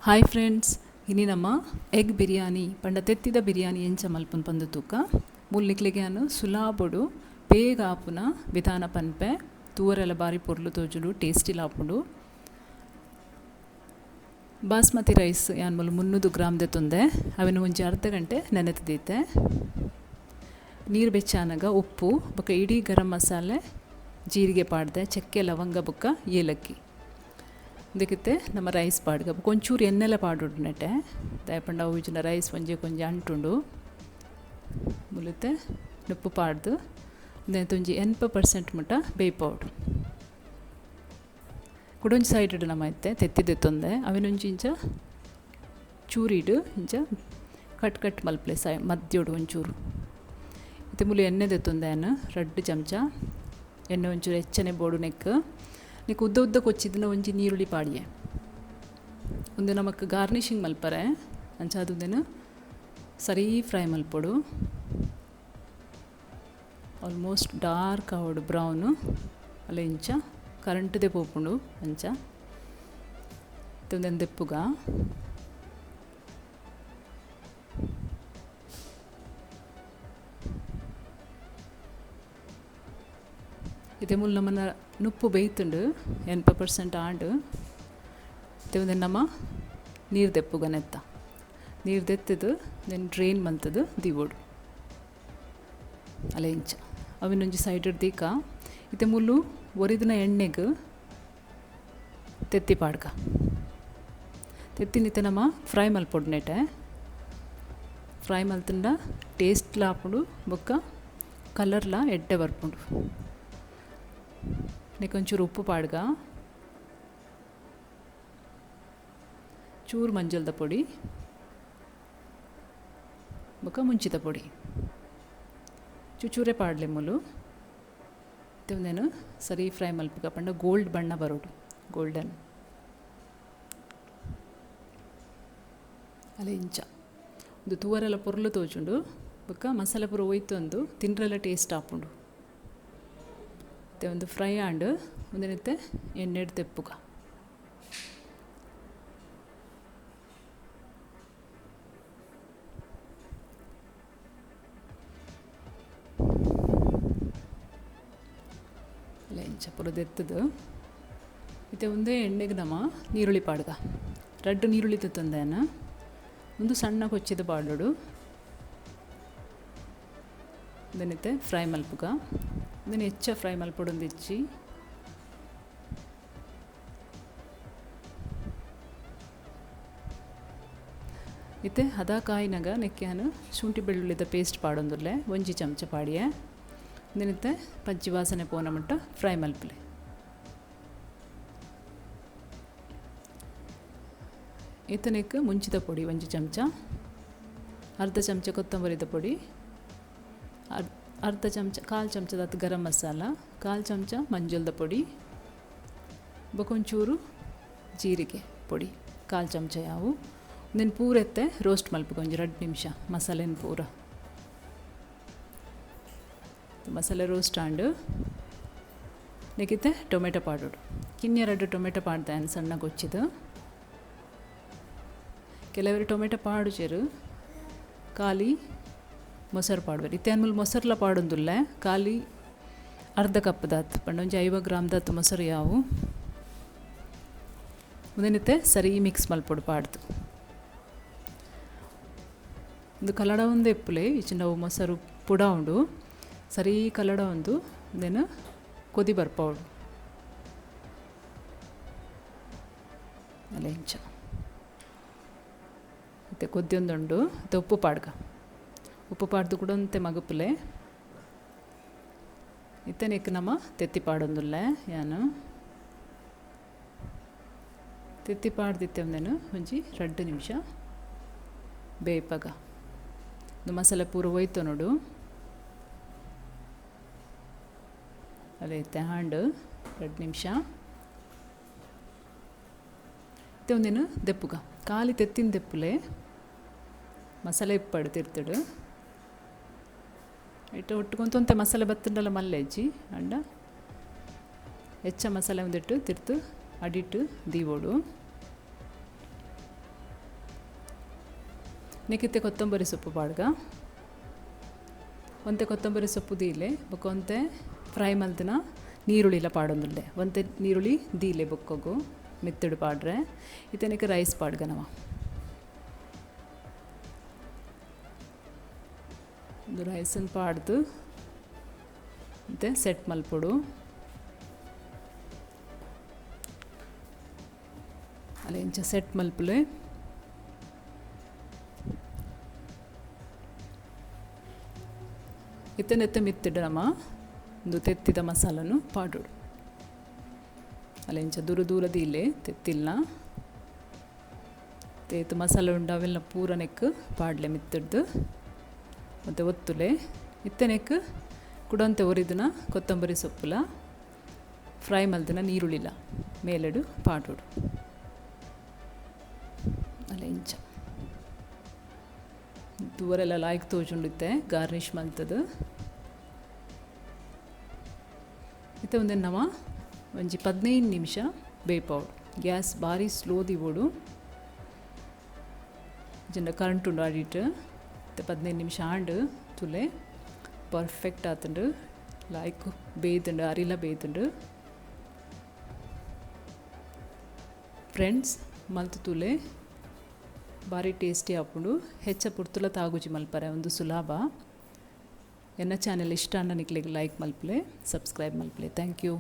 Hi friends, ಇನಿ ನಮ್ಮ egg biryani ಪಂಡ ತೆತ್ತಿದ ಬಿರಿಯಾನಿ ಎಂಚ ಮಲ್ಪುನ ಪಂದು ತೂಕ ಮುಲ್ಲಿಕ್ಲಿಗೆನು ಸುಲಾಬುಡು ಬೇಗ ಆಪುನ ವಿಧಾನ ಪನ್ಪೆ ತೂವರೆಲ್ಲ ಬಾರಿ ಪೊರ್ಲು ತೋಜುಡು ಟೇಸ್ಟಿಲ್ ಆಪುಂಡು. ಬಾಸ್ಮತಿ ರೈಸ್ ಯಾನ್ ಮುಲು 300 ಗ್ರಾಮ್ ದೆತ್ತೊಂದೆ ಅವೆನು ಒಂಜಿ ಅರ್ಧ ಗಂಟೆ ನೆನೆತದೀತೆ. ನೀರು ಬೆಚ್ಚಾನಾಗ ಉಪ್ಪು ಬೊಕ್ಕ ಇಡೀ ಗರಂ ಮಸಾಲೆ ಜೀರಿಗೆ ಪಾಡ್ದೆ ಚಕ್ಕೆ ಲವಂಗ ಬೊಕ್ಕ ಏಲಕ್ಕಿ ಇದಕ್ಕೆ ನಮ್ಮ ರೈಸ್ ಪಾಡ್ಗ ಒಂಚೂರು ಎಣ್ಣೆಲ್ಲ ಪಾಡುಡು ನೆಟ್ಟೆ ದಯಪಂಡ ಉಜ್ಜಿನ ರೈಸ್ ಒಂಜಿ ಕೊಂಚ ಅಂಟುಂಡು ಮುಲಿತೆ ಉಪ್ಪು ಪಾಡ್ದು ಒಂಜಿ 80% ಮುಟ್ಟ ಬೇಯ್ಪೌಡು ಕುಡೊಂಜಿ ಸೈಡ್ ನಮ್ಮ ಐತೆ ತೆತ್ತಿದೆತ್ತೊಂದೆ ಅವೆನೊಂಜಿ ಇಂಚ ಚೂರಿಡು ಇಂಚ ಕಟ್ ಮಲ್ಪಲೆ ಮಧ್ಯೋಡು ಒಂಚೂರು ಇದು ಮುಲಿ ಎಣ್ಣೆ ದೆತ್ತೊಂದೆ 2 ಚಮಚ ಎಣ್ಣೆ ಒಂಚೂರು ಹೆಚ್ಚನೆ ಬೋಡು ನೆಕ್ ಉದ್ದ ಕೊಚ್ಚಿದ್ದನ್ನ ಒಂಜಿ ನೀರುಳ್ಳಿ ಪಾಡಿಯೆ ಒಂದು ನಮಕ್ ಗಾರ್ನಿಷಿಂಗ್ ಮಲ್ಪರೆ ಅಂಚಾದುದೇನು ಸರಿ ಫ್ರೈ ಮಲ್ಪೊಡು ಆಲ್ಮೋಸ್ಟ್ ಡಾರ್ಕ್ ಆವಡು ಬ್ರೌನು ಅಲ್ಲ ಇಂಚ ಕರೆಂಟ್ದೆ ಪೋಪುಂಡು ಅಂಚ ಒಂದೊಂದು ದೆಪ್ಪುಗ ಇದೇ ಮುಲ್ ನಮ್ಮನ್ನ ನುಪ್ಪು ಬೇಯ್ತುಂಡು 80% ಆಂಡು ಒಂದು ನಮ್ಮ ನೀರು ದೆಪ್ಪುಗ ನೆತ್ತ ನೀರು ದೆತ್ತದು ದೆನ್ ಡ್ರೈನ್ ಮಂತದು ದಿವೋಡು ಅಲ್ಲ ಇಂಚ ಅವಿನೊಂಜಿ ಸೈಡ್ ದೀಕ ಇತ್ತೆ ಮುಲ್ಲು ಒರಿದಿನ ಎಣ್ಣೆಗೆ ತೆತ್ತಿ ಪಾಡ್ಕ ತೆತ್ತಿನಿತ್ತೆ ನಮ್ಮ ಫ್ರೈ ಮಲ್ಪೊಡು ನೆಟೆ ಫ್ರೈ ಮಲ್ತಂಡ ಟೇಸ್ಟ್ ಲಾಪುಂಡು ಬೊಕ್ಕ ಕಲರ್ಲ ಎಡ್ಡೆ ಬರ್ಪುಂಡು ನೆಕೊಂಚೂರು ಉಪ್ಪು ಪಾಡ್ಗ ಚೂರು ಮಂಜಲ್ದ ಪೊಡಿ ಬೊಕ್ಕ ಮುಂಚಿದ ಪೊಡಿ ಚೂರೇ ಪಾಡ್ಲೆ ಮುಲು ಒಂದೇನು ಸರಿ ಫ್ರೈ ಮಲ್ಪಗ ಪಂಡ ಗೋಲ್ಡ್ ಬಣ್ಣ ಬರೋಡು ಗೋಲ್ಡನ್ ಅಲ್ಲ ಇಂಚ ಒಂದು ತೂವರೆಲ್ಲ ಪೊರ್ಲು ತೋಜುಂಡು ಬೊಕ್ಕ ಮಸಾಲೆ ಪೂರ ಒಯ್ತು ಒಂದು ತಿನ್ರೆಲ್ಲ ಟೇಸ್ಟ್ ಆಪುಂಡು ಒಂದು ಫ್ರೈ ಆಂಡ್ ಒಂದಿನತ್ತೆ ಎಣ್ಣೆ ತೆಪ್ಪುಗ ಇಂಚ ಪುರದೆತ್ತದು ಮತ್ತೆ ಒಂದೇ ಎಣ್ಣೆಗೆ ನಮ್ಮ ನೀರುಳ್ಳಿ ಪಾಡ್ಗ 2 ನೀರುಳ್ಳಿ ತಂದೇನ ಒಂದು ಸಣ್ಣ ಕೊಚ್ಚಿದ ಪಾಡೋಡು ಅದನ್ನತ್ತೆ ಫ್ರೈ ಮಲ್ಪುಗ ಇದನ್ನು ಹೆಚ್ಚ ಫ್ರೈ ಮಲ್ಪೊಡೊಂದು ಹೆಚ್ಚಿ ಇತ್ತೆ ಹದ ಕಾಯಿನಾಗ ನೆಕ್ಕ್ಯಾನು ಶುಂಠಿ ಬೆಳ್ಳುಳ್ಳಿದ ಪೇಸ್ಟ್ ಪಾಡೊಂದುಲ್ಲೆ ಒಂಜಿ ಚಮಚ ಪಾಡಿಯೆ ಇದನ್ನತ್ತೆ ಪಜ್ಜಿ ವಾಸನೆ ಪೋನ ಮಟ್ಟ ಫ್ರೈ ಮಲ್ಪಲೆ ಇತ್ತನೆಕ್ ಮುಂಚಿದ ಪೊಡಿ ಒಂಜಿ ಚಮಚ ಅರ್ಧ ಚಮಚ ಕೊತ್ತಂಬರಿದ ಪೊಡಿ ಅರ್ಧ ಚಮಚ 1/4 ಚಮಚದ ಗರಂ ಮಸಾಲ 1/4 ಚಮಚ ಮಂಜಲ್ದ ಪೊಡಿ ಬೊಕೊಂಚೂರು ಜೀರಿಗೆ ಪೊಡಿ 1/4 ಚಮಚ ಯಾವು ದೆನ್ ಪೂರೆತ್ತೆ ರೋಸ್ಟ್ ಮಲ್ಪಗ ಒಂಜಿ 2 ನಿಮಿಷ ಮಸಾಲೆನ ಪೂರ ಮಸಾಲೆ ರೋಸ್ಟ್ ಆಂಡು ನೆಕ್ಕಿತ್ತೆ ಟೊಮೆಟೊ ಪಾಡೋಡು ಕಿನ್ನೆ 2 ಟೊಮೆಟೊ ಪಾಡ್ದೆ ಸಣ್ಣ ಕೊಚ್ಚಿದು ಕೆಲವರು ಟೊಮೆಟೊ ಪಾಡುಚೇರು ಖಾಲಿ ಮೊಸರು ಪಾಡ್ಬೇರು ಇತ್ತೆ ಅನ್ಮೂಲ ಮೊಸರ್ಲ ಪಾಡೊಂದುಲ್ಲೆ ಖಾಲಿ ಅರ್ಧ ಕಪ್ ದಾತ್ ಪಂಡ ಒಂಜಿ 50 ಗ್ರಾಮ್ ದಾತ್ ಮೊಸರು ಯಾವು ಉದನಿತ್ತೆ ಸರಿ ಮಿಕ್ಸ್ ಮಲ್ಪೊಡು ಪಾಡ್ದು ಒಂದು ಕಲಡ ಒಂದು ಎಪ್ಪುಲೆ ಇಚ್ಚಿನ ನಾವು ಮೊಸರು ಪುಡ ಉಂಡು ಸರಿ ಕಲಡ ಒಂದು ದೆನ್ ಕೊದಿ ಬರ್ಪೌಡು ಅಲ್ಲ ಇಂಚ ಮತ್ತು ಕೊದ್ದಿಯೊಂದುಂಡು ಮತ್ತು ಉಪ್ಪು ಪಾಡ್ಗ ಉಪ್ಪು ಪಾಡ್ದು ಕೂಡ ಒಂತೆ ಮಗಪುಲೆ ಇತ್ತನೆಕ್ ನಮ್ಮ ತೆತ್ತಿ ಪಾಡೊಂದುಲ್ಲೆ ಯಾನು ತೆತ್ತಿ ಪಾಡ್ದಿತ್ತೆ ಒಂದೇನು ಒಂಜಿ 2 ನಿಮಿಷ ಬೇಯ್ಪಗ ಒಂದು ಮಸಾಲೆ ಪೂರ ಹೋಯ್ತು ನೋಡು ಅಲ್ಲ ಇತ್ತೆ ಹಾಂಡು 2 ನಿಮಿಷ ಇತ್ತೆ ಒಂದೇನು ದೆಪ್ಪುಗ ಖಾಲಿ ತೆತ್ತಿನ ದೆಪ್ಪುಲೆ ಮಸಾಲೆ ಇಪ್ಪಡ್ತಿರ್ತಡು ಇಟ್ಟು ಒಟ್ಟುಕೊಂತ ಮಸಾಲೆ ಬತ್ತಂಡಲ್ಲ ಮಲ್ಲೆಜ್ಜಿ ಅಂಡ ಹೆಚ್ಚ ಮಸಾಲೆ ಒಂದಿಟ್ಟು ತಿರ್ತು ಅಡಿಟ್ಟು ದೀವೋಡು ನೆಕ್ಕಿತ್ತೆ ಕೊತ್ತಂಬರಿ ಸೊಪ್ಪು ಪಾಡ್ಗ ಒಂತೆ ಕೊತ್ತಂಬರಿ ಸೊಪ್ಪು ದೀಲೆ ಬೊಕ್ಕ ಒಂತೆ ಫ್ರೈ ಮಲ್ತಿನ ನೀರುಳ್ಳಿಲ ಪಾಡೊಂದುಲ್ಲೆ ಒಂತೆ ನೀರುಳ್ಳಿ ದೀಲೆ ಬೊಕ್ಕೊಗು ಮೆತ್ತಡು ಪಾಡ್ರೆ ಇತ್ತನೆಕ್ಕೆ ರೈಸ್ ಪಾಡ್ಗ ನವ ಒಂದು ರೈಸನ್ನು ಪಾಡ್ದು ಮತ್ತು ಸೆಟ್ ಮಲ್ಪೊಡು ಅಲ್ಲ ಇಂಚ ಸೆಟ್ ಮಲ್ಪುಲೆ ಇತ್ತನೆತ್ತ ಮಿತ್ತಿಡು ನಮ್ಮ ಒಂದು ತೆತ್ತಿದ ಮಸಾಲನು ಪಾಡೋಡು ಅಲ್ಲ ಇಂಚ ದೂರ ದೂರದ ಇಲ್ಲೇ ತೆತ್ತಿಲ್ಲ ತೇತು ಮಸಾಲೆ ಉಂಡು ಅವೆಲ್ಲ ಪೂರ ನೆಕ್ಕು ಪಾಡ್ಲೆ ಮಿತ್ತಿಡ್ದು ಮತ್ತು ಒತ್ತುಲೆ ಇತ್ತನೆಕ್ಕು ಕುಡಂತೆ ಒರಿದಿನ ಕೊತ್ತಂಬರಿ ಸೊಪ್ಪುಲ ಫ್ರೈ ಮಲ್ದಿನ ನೀರುಳ್ಳಿಲ ಮೇಲೆಡು ಪಾಡೋಡು ಅಲ್ಲ ಇಂಚ ದೂರೆಲ್ಲ ಲಾಯ್ಕ್ ತೋಜುಂಡಿತ್ತೆ ಗಾರ್ನಿಷ್ ಮಲ್ತದು ಇತ್ತೆ ಒಂದೇ ನವ ಒಂಜಿ 15 ನಿಮಿಷ ಬೇಯ್ಪವಡು ಗ್ಯಾಸ್ ಭಾರಿ ಸ್ಲೋ ದಿವೋಡು ಜನ ಕರೆಂಟ್ ಉಂಡು ಆಡಿಟ್ಟು ಮತ್ತು 15 ನಿಮಿಷ ಆಂಡು ತುಲೆ ಪರ್ಫೆಕ್ಟ್ ಆತುಂಡು ಲಾಯ್ಕ್ ಬೇಯ್ತುಂಡು ಅರಿಲ ಬೇಯ್ತುಂಡು ಫ್ರೆಂಡ್ಸ್ ಮಲ್ತು ತುಲೆ ಭಾರಿ ಟೇಸ್ಟಿ ಆಪುಂಡು ಹೆಚ್ಚ ಪುರ್ತುಲ ತಾಗುಜಿ ಮಲ್ಪರೆ ಒಂದು ಸುಲಭ ಎನ್ನ ಚಾನೆಲ್ ಇಷ್ಟ ಅಂಡ ನಿಕ್ಲೆಗ್ ಲೈಕ್ ಮಲ್ಪಲೆ ಸಬ್ಸ್ಕ್ರೈಬ್ ಮಲ್ಪಲೆ ಥ್ಯಾಂಕ್ ಯು.